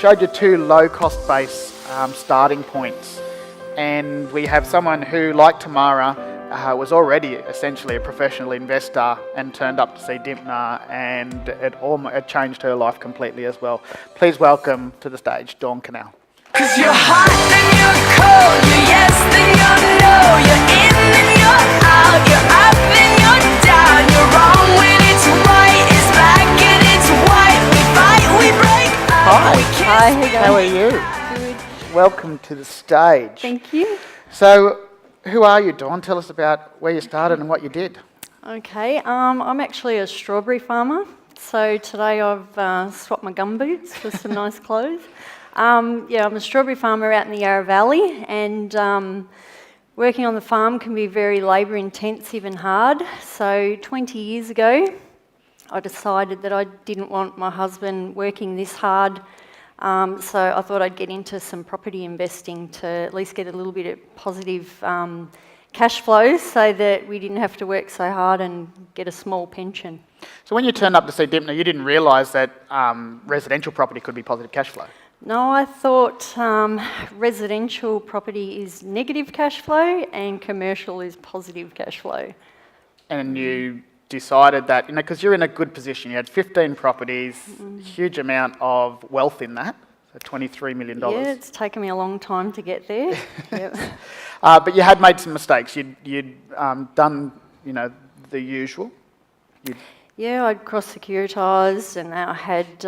showed you two low-cost base starting points, and we have someone who, like Tamara, was already essentially a professional investor and turned up to see Dymphna, and it changed her life completely as well. Please welcome to the stage Dawn Canal. 'Cause you're hot, then you're cold, you're yes, then you're no, you're in, then you're out, you're up, then you're down, you're wrong when it's right, it's black and it's white, we fight, we break up, we kiss. Hi, How are you? Good. Welcome to the stage. Thank you. So, who are you, Dawn? Tell us about where you started and what you did. Okay, I'm actually a strawberry farmer. So today I've swapped my gumboots for some nice clothes. I'm a strawberry farmer out in the Yarra Valley, and working on the farm can be very labour intensive and hard. So 20 years ago, I decided that I didn't want my husband working this hard. So I thought I'd get into some property investing to at least get a little bit of positive cash flow so that we didn't have to work so hard and get a small pension. So when you turned up to see Dymphna, you didn't realise that residential property could be positive cash flow? No, I thought residential property is negative cash flow and commercial is positive cash flow. And you decided that, because you're in a good position, you had 15 properties, huge amount of wealth in that, so $23 million. Yeah, it's taken me a long time to get there. Yep. But you had made some mistakes. You'd done, the usual. Yeah, I'd cross-securitized, and I had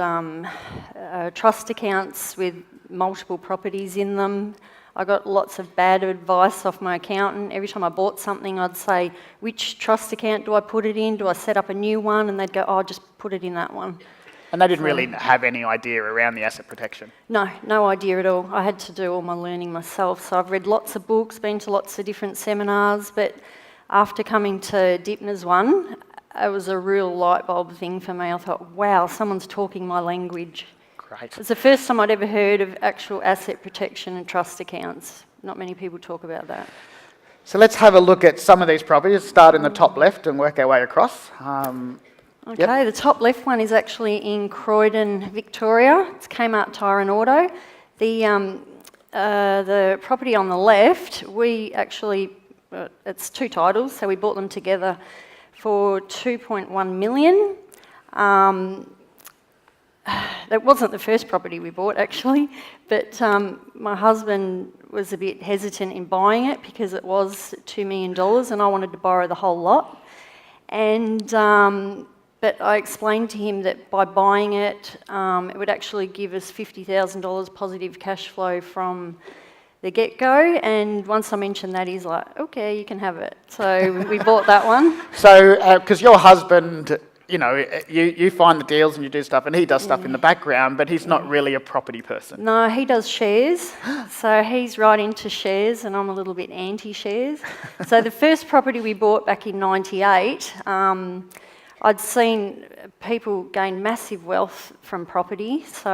trust accounts with multiple properties in them. I got lots of bad advice off my accountant. Every time I bought something, I'd say, which trust account do I put it in? Do I set up a new one? And they'd go, oh, just put it in that one. And they didn't really have any idea around the asset protection? No idea at all. I had to do all my learning myself. So I've read lots of books, been to lots of different seminars, but after coming to Dymphna's one, it was a real light bulb thing for me. I thought, wow, someone's talking my language. Great. It's the first time I'd ever heard of actual asset protection and trust accounts. Not many people talk about that. So let's have a look at some of these properties. Start in the top left and work our way across. Okay, The top left one is actually in Croydon, Victoria. It's Kmart Tyre and Auto. The property on the left, we actually, it's two titles, so we bought them together for $2.1 million. That wasn't the first property we bought, actually, but my husband was a bit hesitant in buying it because it was $2 million and I wanted to borrow the whole lot. And but I explained to him that by buying it, it would actually give us $50,000 positive cash flow from the get-go, and once I mentioned that, he's like, okay, you can have it. So we bought that one. So, because your husband, you find the deals and you do stuff, and he does stuff in the background, but he's not really a property person. No, he does shares. So he's right into shares, and I'm a little bit anti-shares. So the first property we bought back in '98, I'd seen people gain massive wealth from property. So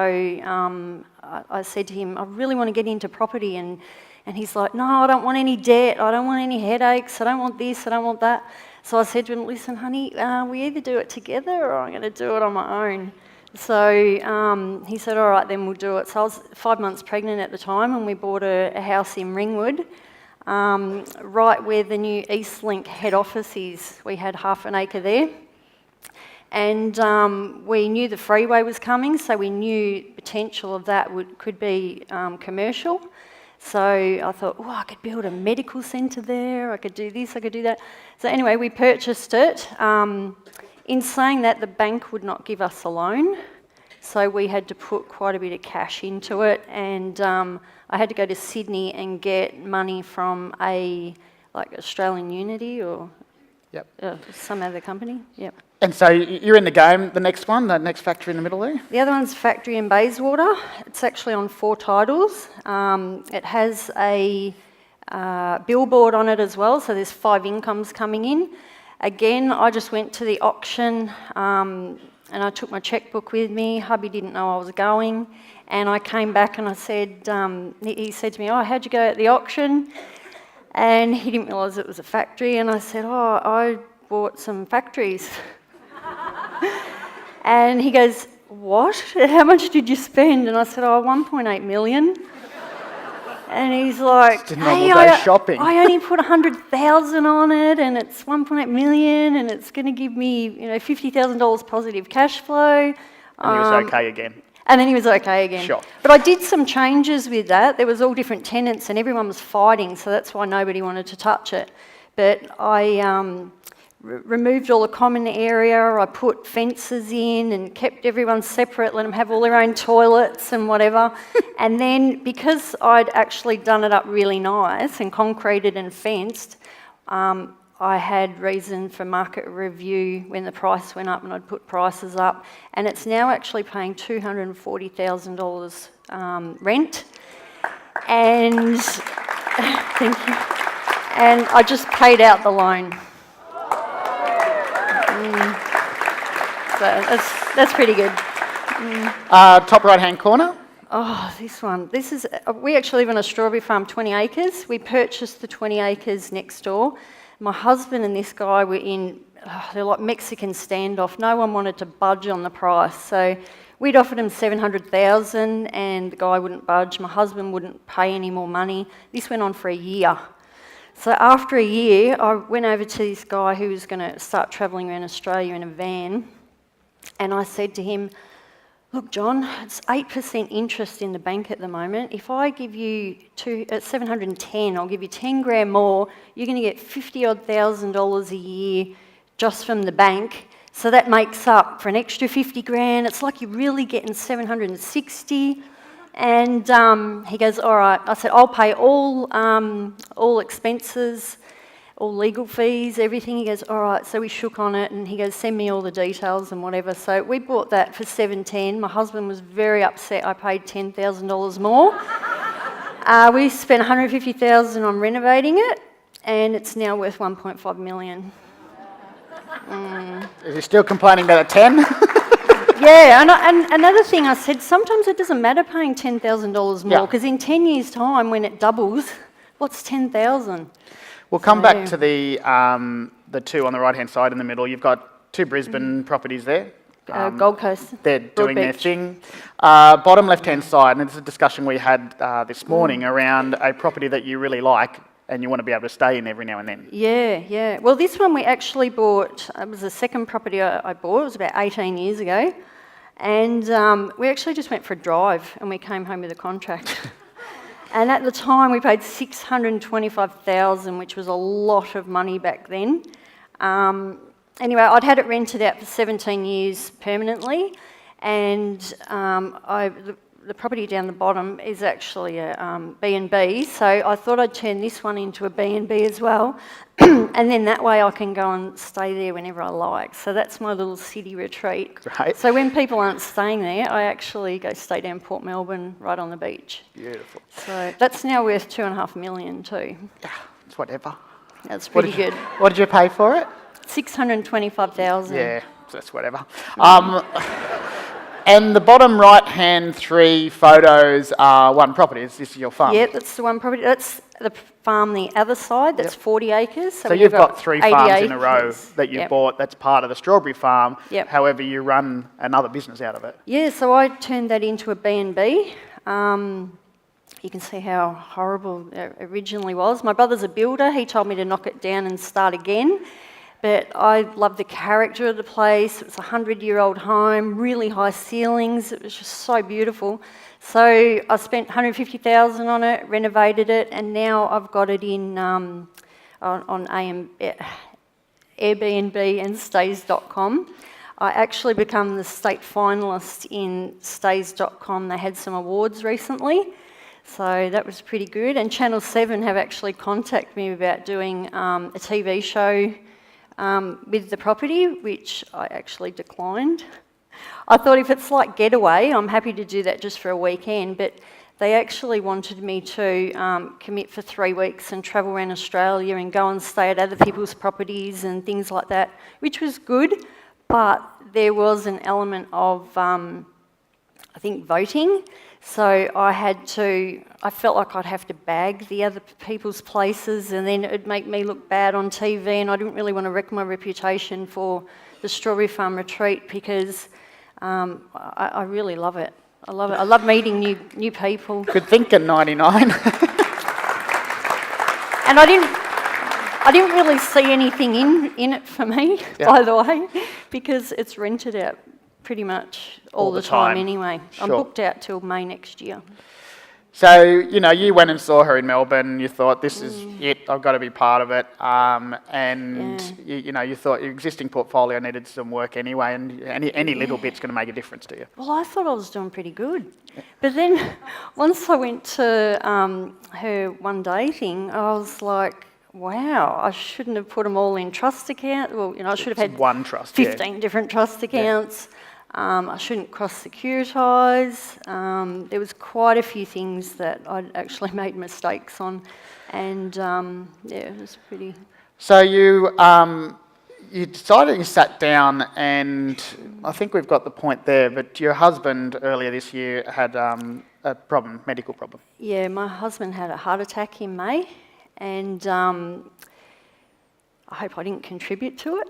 I said to him, I really want to get into property. And he's like, no, I don't want any debt. I don't want any headaches. I don't want this. I don't want that. So I said to him, listen, honey, we either do it together or I'm going to do it on my own. So he said, all right, then we'll do it. So I was 5 months pregnant at the time, and we bought a house in Ringwood, right where the new Eastlink head office is. We had half an acre there. And we knew the freeway was coming, so we knew potential of that could be commercial. So I thought, oh, I could build a medical centre there, I could do this, I could do that. So anyway, we purchased it. In saying that, the bank would not give us a loan, so we had to put quite a bit of cash into it, and I had to go to Sydney and get money from Australian Unity or some other company. Yep. And so you're in the game. The next one, the next factory in the middle there? The other one's factory in Bayswater. It's actually on 4 titles. It has a billboard on it as well, so there's 5 incomes coming in. Again, I just went to the auction and I took my checkbook with me. Hubby didn't know I was going, and I came back and I said, he said to me, oh, how'd you go at the auction? And he didn't realise it was a factory, and I said, oh, I bought some factories. And he goes, what? How much did you spend? And I said, oh, 1.8 million. And he's like, Just a normal day shopping. I only put 100,000 on it, and it's 1.8 million, and it's going to give me, $50,000 positive cash flow. And he was okay again. And then he was okay again. Sure. But I did some changes with that. There was all different tenants, and everyone was fighting, so that's why nobody wanted to touch it. But I removed all the common area. I put fences in and kept everyone separate, let them have all their own toilets and whatever. And then because I'd actually done it up really nice and concreted and fenced, I had reason for market review when the price went up, and I'd put prices up. And it's now actually paying $240,000 rent. And thank you. And I just paid out the loan. So that's pretty good. Top right-hand corner. Oh, this one. We actually live on a strawberry farm, 20 acres. We purchased the 20 acres next door. My husband and this guy were they're like Mexican standoff. No one wanted to budge on the price. So we'd offered him $700,000 and the guy wouldn't budge. My husband wouldn't pay any more money. This went on for a year. So after a year, I went over to this guy who was going to start travelling around Australia in a van, and I said to him, look, John, it's 8% interest in the bank at the moment. If I give you $710, I'll give you 10 grand more, you're going to get $50,000 a year just from the bank. So that makes up for an extra 50 grand. It's like you're really getting 760. And he goes, all right. I said, I'll pay all expenses, all legal fees, everything. He goes, all right. So we shook on it, and he goes, send me all the details and whatever. So we bought that for $710. My husband was very upset. I paid $10,000 more. We spent $150,000 on renovating it, and it's now worth $1.5 million. Is he still complaining about a 10? Yeah, and another thing I said, sometimes it doesn't matter paying $10,000 more, because in 10 years' time, when it doubles, what's 10,000? We'll come back to the two on the right-hand side in the middle. You've got two Brisbane properties there. Gold Coast. They're Broad doing their Beach. thing. Bottom left-hand side, and it's a discussion we had this morning around a property that you really like and you want to be able to stay in every now and then. Yeah. Well, this one we actually bought, it was the second property I bought, it was about 18 years ago. And we actually just went for a drive and we came home with a contract. And at the time we paid $625,000, which was a lot of money back then. Anyway, I'd had it rented out for 17 years permanently, and the property down the bottom is actually a B&B, so I thought I'd turn this one into a B&B as well, and then that way I can go and stay there whenever I like. So that's my little city retreat. Right. So when people aren't staying there, I actually go stay down Port Melbourne right on the beach. Beautiful. So that's now worth $2.5 million too. Yeah, it's whatever. That's pretty good. What did you pay for it? $625,000. Yeah, that's whatever. And the bottom right-hand three photos are one property. Is this your farm? Yeah, that's the one property. That's the farm the other side. That's 40 acres. So you've got 3 80 farms in a row acres. that you've Yep. bought that's part of the strawberry farm. Yep. However, you run another business out of it. Yeah, so I turned that into a B&B. You can see how horrible it originally was. My brother's a builder. He told me to knock it down and start again. But I loved the character of the place. It was a 100-year-old home, really high ceilings. It was just so beautiful. So I spent $150,000 on it, renovated it, and now I've got it in on Airbnb and Stays.com. I actually become the state finalist in Stays.com. They had some awards recently, so that was pretty good. And Channel 7 have actually contacted me about doing a TV show with the property, which I actually declined. I thought if it's like Getaway, I'm happy to do that just for a weekend, but they actually wanted me to commit for 3 weeks and travel around Australia and go and stay at other people's properties and things like that, which was good, but there was an element of, I think, voting. So I felt like I'd have to bag the other people's places, and then it'd make me look bad on TV, and I didn't really want to wreck my reputation for the Strawberry Farm Retreat because I really love it. I love it. I love meeting new people. Good thinking, 99. And I didn't really see anything in it for me, by the way, because it's rented out pretty much all the time anyway. Sure. I'm booked out till May next year. So, you went and saw her in Melbourne, you thought, this is it, I've got to be part of it, you thought your existing portfolio needed some work anyway, and any little bit's going to make a difference to you. Well, I thought I was doing pretty good. But then, once I went to her one day thing, I was like, wow, I shouldn't have put them all in trust account. Well, I should have had one trust, 15 different trust accounts. I shouldn't cross-securitize. There was quite a few things that I'd actually made mistakes on, and it was pretty. So you decided, you sat down, and I think we've got the point there. But your husband earlier this year had a problem, medical problem. Yeah, my husband had a heart attack in May, and I hope I didn't contribute to it.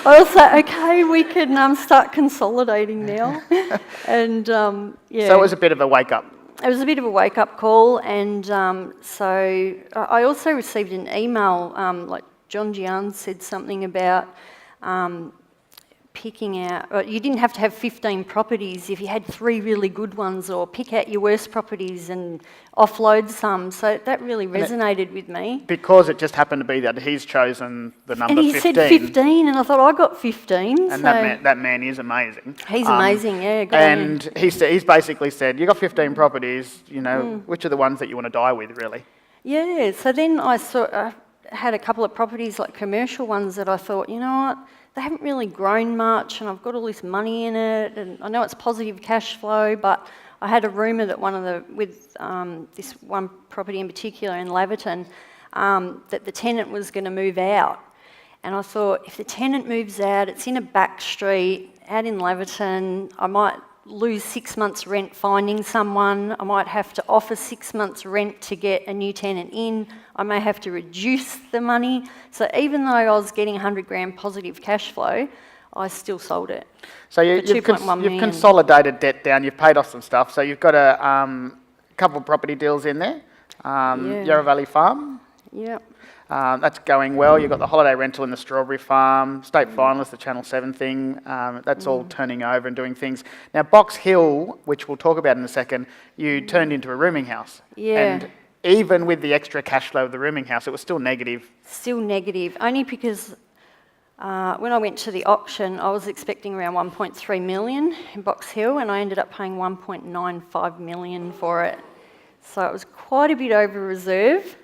I was like, okay, we can start consolidating now. And So it was a bit of a wake-up. It was a bit of a wake-up call, and so I also received an email, like John Gian said something about picking out, you didn't have to have 15 properties if you had 3 really good ones, or pick out your worst properties and offload some. So that really resonated with me. Because it just happened to be that he's chosen the number 15. And he said 15, and I thought, I got 15. And so that man is amazing. He's amazing, yeah. Good on And him. he's basically said, you got 15 properties, which are the ones that you want to die with, really? Yeah, so then I had a couple of properties, like commercial ones, that I thought, you know what, they haven't really grown much, and I've got all this money in it, and I know it's positive cash flow, but I had a rumour that with this one property in particular in Laverton, that the tenant was going to move out. And I thought, if the tenant moves out, it's in a back street, out in Laverton, I might lose 6 months' rent finding someone, I might have to offer 6 months' rent to get a new tenant in, I may have to reduce the money. So even though I was getting 100 grand positive cash flow, I still sold it. So you've million. consolidated debt down, you've paid off some stuff, so you've got a couple of property deals in there. Yarra Valley Farm. Yep. That's going well. You've got the holiday rental in the Strawberry Farm, state finalist, the Channel 7 thing. That's all turning over and doing things. Now, Box Hill, which we'll talk about in a second, you turned into a rooming house. Yeah. And even with the extra cash flow of the rooming house, it was still negative. Still negative, only because when I went to the auction, I was expecting around 1.3 million in Box Hill, and I ended up paying 1.95 million for it. So it was quite a bit over reserve.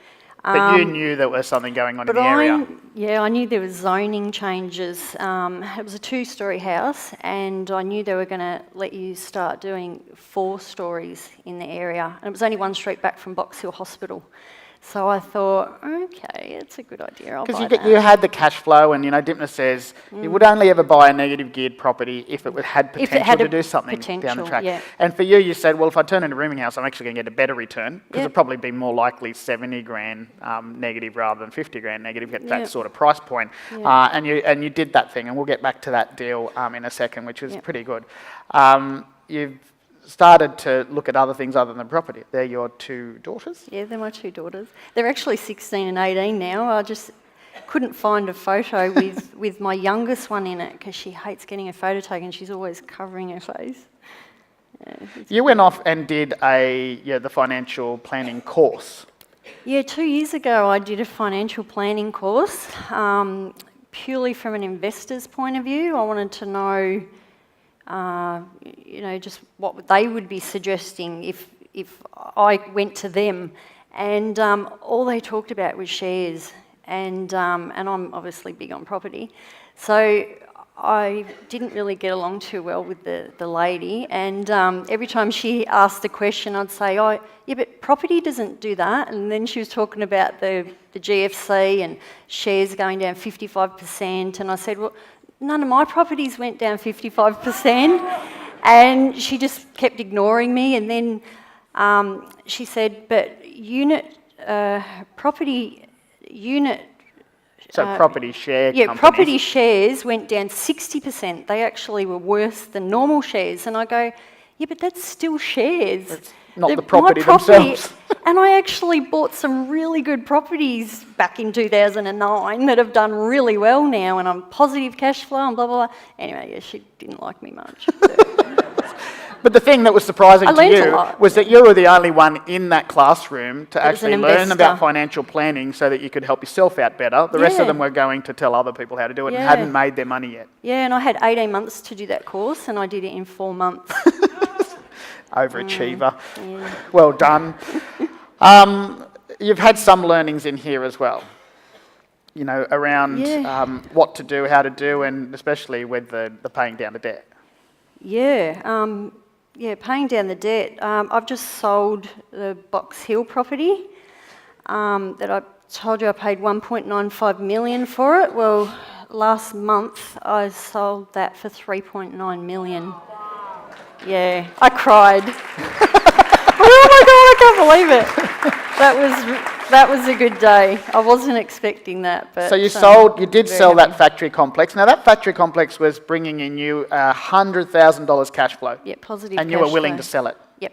But you knew there was something going on in the area. I knew there was zoning changes. It was a 2-storey house, and I knew they were going to let you start doing 4 stories in the area. And it was only 1 street back from Box Hill Hospital. So I thought, okay, it's a good idea. I'll buy that. You had the cash flow, and Dipner says you would only ever buy a negative geared property if it had potential to do something down the track. Yeah. And for you, you said, well, if I turn into a rooming house, I'm actually going to get a better return, because it'd probably be more likely 70 grand negative rather than 50 grand negative at that sort of price point. And you did that thing, and we'll get back to that deal in a second, which was pretty good. You've started to look at other things other than property. They're your 2 daughters? Yeah, they're my 2 daughters. They're actually 16 and 18 now. I just couldn't find a photo with my youngest one in it, because she hates getting a photo taken. She's always covering her face. You went off and did the financial planning course. Yeah, 2 years ago I did a financial planning course, purely from an investor's point of view. I wanted to know just what they would be suggesting if I went to them, and all they talked about was shares, and I'm obviously big on property, so I didn't really get along too well with the lady, and every time she asked a question, I'd say, oh, yeah, but property doesn't do that, and then she was talking about the GFC and shares going down 55%, and I said, well, none of my properties went down 55%, and she just kept ignoring me. And then she said, but property unit So property share Yeah, companies. property shares went down 60%. They actually were worse than normal shares. And I go, yeah, but that's still shares. It's not They're the property my themselves. And I actually bought some really good properties back in 2009 that have done really well now, and I'm positive cash flow and blah, blah, blah. Anyway, yeah, she didn't like me much. But the thing that was surprising I to learnt a you lot, was that you were the only one in that classroom to That was an actually learn about investor. financial planning so that you could help yourself out better. The rest of Yeah. them were going to tell other people how to do it and Yeah. hadn't made their money yet. Yeah, and I had 18 months to do that course, and I did it in 4 months. Overachiever. Yeah. Well done. You've had some learnings in here as well, you know, around Yeah. what to do, how to do, and especially with the paying down the debt. Yeah, paying down the debt. I've just sold the Box Hill property that I told you I paid 1.95 million for it. Well, last month I sold that for 3.9 million. Yeah, I cried. Oh my God, I can't believe it. That was a good day. I wasn't expecting that, but So you did very sell happy. that factory complex. Now that factory complex was bringing in you $100,000 cash flow. Yeah, positive. And you were cash willing flow. to sell it. Yep.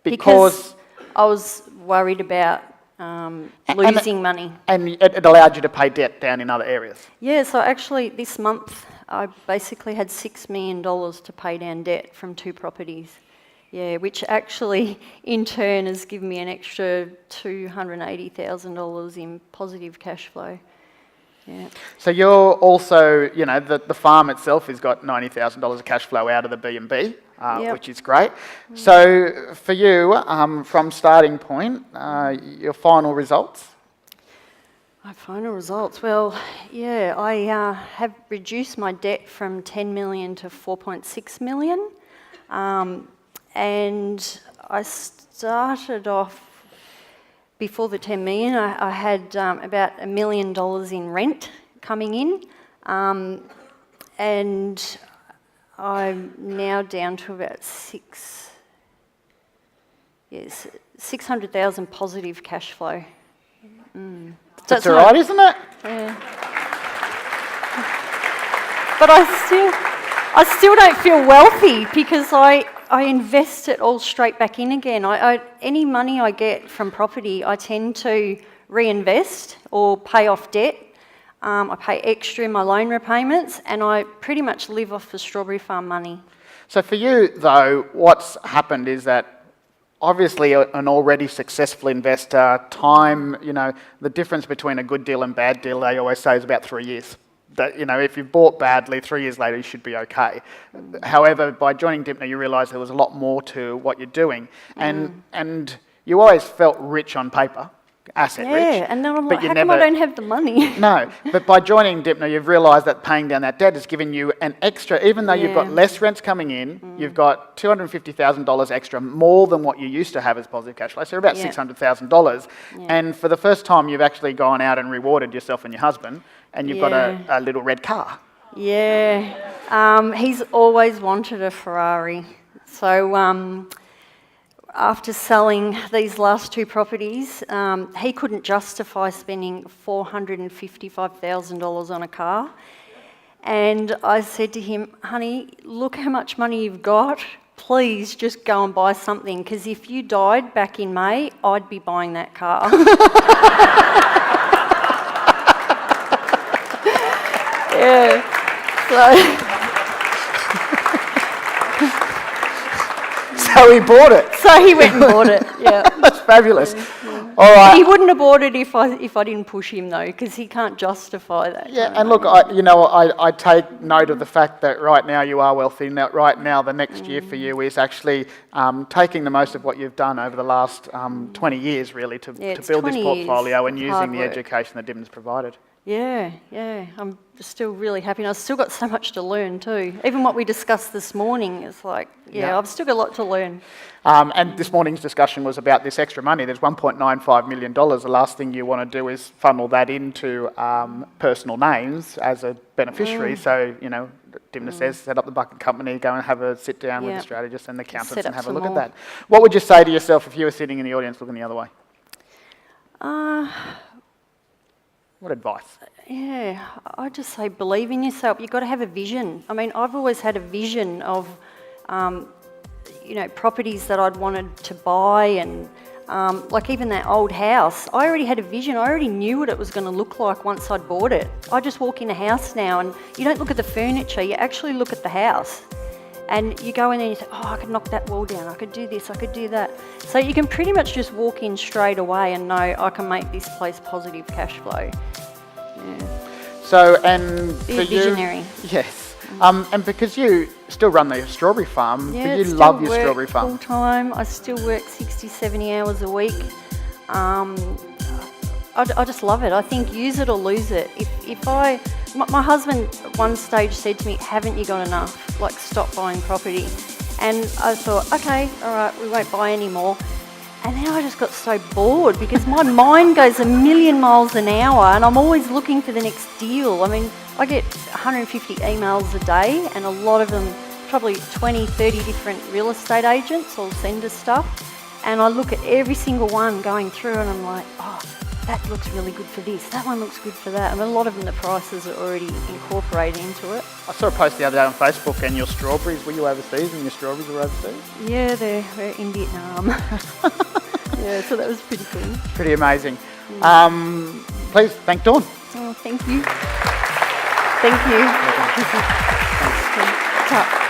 Because- I was worried about losing money. And it allowed you to pay debt down in other areas. Yeah, so actually this month I basically had $6 million to pay down debt from 2 properties. Yeah, which actually in turn has given me an extra $280,000 in positive cash flow. Yeah. So you're also, you know, the farm itself has got $90,000 of cash flow out of the B&B, Yep. which is great. So for you, from starting point, your final results? My final results. Well, yeah, I have reduced my debt from 10 million to 4.6 million. And I started off before the 10 million. I had about $1 million in rent coming in, and I'm now down to about 600,000 positive cash flow. That's all right, isn't it? Yeah. But I still don't feel wealthy because I invest it all straight back in again. Any money I get from property, I tend to reinvest or pay off debt. I pay extra in my loan repayments, and I pretty much live off the strawberry farm money. So for you, though, what's happened is that obviously an already successful investor, time, you know, the difference between a good deal and bad deal, they always say, is about 3 years. That, you know, if you bought badly, 3 years later, you should be okay. However, by joining Dipner, you realise there was a lot more to what you're doing. And you always felt rich on paper, asset rich. Yeah, and then I'm but like, you how come I don't have the money? No, but by joining Dipner, you've realised that paying down that debt has given you an extra, even though you've got Yeah. less rents coming in, you've got $250,000 extra, more than what you used to have as positive cash flow, so about Yeah. $600,000. And for the first time, you've actually gone out and rewarded yourself and your husband, and you've got a little red car. Yeah, he's always wanted a Ferrari. So after selling these last 2 properties, he couldn't justify spending $455,000 on a car. And I said to him, honey, look how much money you've got. Please just go and buy something, because if you died back in May, I'd be buying that car. Yeah. So he bought it. So he went and bought it. Yeah. That's fabulous. All right. He wouldn't have bought it if I didn't push him though, because he can't justify that. Yeah, kind of and look, money. I take note of the fact that right now you are wealthy. Now, right now, the next year for you is actually taking the most of what you've done over the last 20 years, really, to it's build this 20 years portfolio and of using hard the work. education that Dibden's provided. Yeah. I'm still really happy, and I've still got so much to learn too. Even what we discussed this morning is like, Yeah. I've still got a lot to learn. And this morning's discussion was about this extra money. There's $1.95 million. The last thing you want to do is funnel that into personal names as a beneficiary. So, you know, Dibden says, set up the bucket company, go and have a sit down with Yeah. the strategist and the accountants Set and up have a some look at more. that. What would you say to yourself if you were sitting in the audience looking the other way? What advice? Yeah, I just say believe in yourself. You've got to have a vision. I mean, I've always had a vision of, properties that I'd wanted to buy, and like even that old house. I already had a vision. I already knew what it was going to look like once I'd bought it. I just walk in a house now, and you don't look at the furniture. You actually look at the house. And you go in there and you say, oh, I could knock that wall down, I could do this, I could do that. So you can pretty much just walk in straight away and know I can make this place positive cash flow. Yeah. So, and Be for a visionary. yes. And because you still run the strawberry farm, Yeah, but you still love your work strawberry farm. full time. I still work 60, 70 hours a week. I just love it. I think use it or lose it. My husband at one stage said to me, haven't you got enough? Like, stop buying property. And I thought, okay, all right, we won't buy any more. And then I just got so bored because my mind goes a million miles an hour and I'm always looking for the next deal. I mean, I get 150 emails a day, and a lot of them, probably 20, 30 different real estate agents will send us stuff. And I look at every single one going through and I'm like, oh, that looks really good for this, that one looks good for that. I mean, a lot of them, the prices are already incorporated into it. I saw a post the other day on Facebook, and your strawberries, were you overseas and your strawberries were overseas? Yeah, they're in Vietnam. Yeah, so that was pretty cool. Pretty amazing. Please thank Dawn. Oh, thank you. Thank you. Thanks.